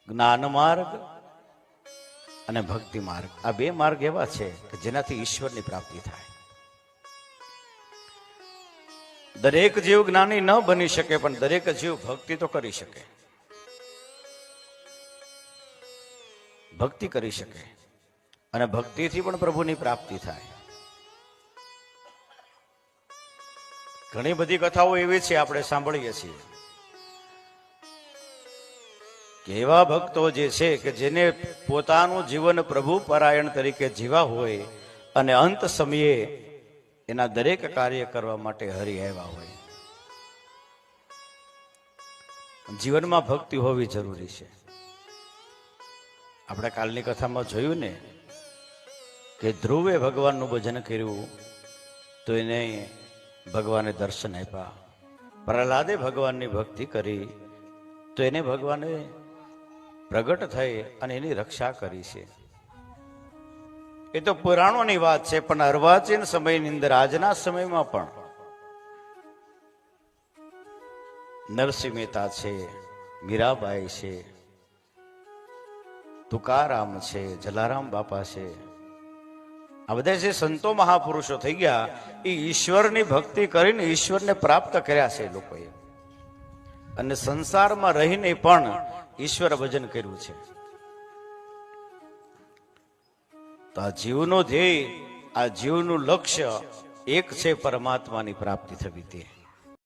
જ્ઞાન માર્ગ અને ભક્તિ માર્ગ. આ બે માર્ગ એવા છે કે જેનાથી ઈશ્વરની પ્રાપ્તિ થાય. દરેક જીવ જ્ઞાની ન બની શકે, પણ દરેક જીવ ભક્તિ તો કરી શકે. ભક્તિ કરી શકે અને ભક્તિથી પણ પ્રભુની પ્રાપ્તિ થાય. ઘણી બધી કથાઓ એવી છે આપણે સાંભળીએ છીએ કે એવા ભક્તો જે છે કે જેને પોતાનું જીવન પ્રભુ પરાયણ તરીકે જીવા હોય અને અંત સમયે એના દરેક કાર્ય કરવા માટે હરી આવ્યા હોય. જીવનમાં ભક્તિ હોવી જરૂરી છે. આપણે કાલની કથામાં જોયું ને કે ધ્રુવે ભગવાનનું ભજન કર્યું તો એને ભગવાને દર્શન આપ્યા. પ્રહલાદે ભગવાનની ભક્તિ કરી તો એને ભગવાને પ્રગટ થઈ અને એની રક્ષા કરી છે. એ તો પુરાણોની વાત છે, પણ અર્વાચીન સમયની અંદર આજના સમયમાં પણ નરસિંહ મહેતા છે, મીરાબાઈ છે, તુકારામ છે, જલારામ બાપા છે, આ બધા જે સંતો મહાપુરુષો થઈ ગયા એ ઈશ્વરની ભક્તિ કરીને ઈશ્વરને પ્રાપ્ત કર્યા છે લોકોએ, અને સંસારમાં રહીને પણ ઈશ્વર ભજન કર્યું છે. તો આ જીવનો ધ્યેય, આ જીવનું લક્ષ્ય એક છે, પરમાત્માની પ્રાપ્તિ થવી તે.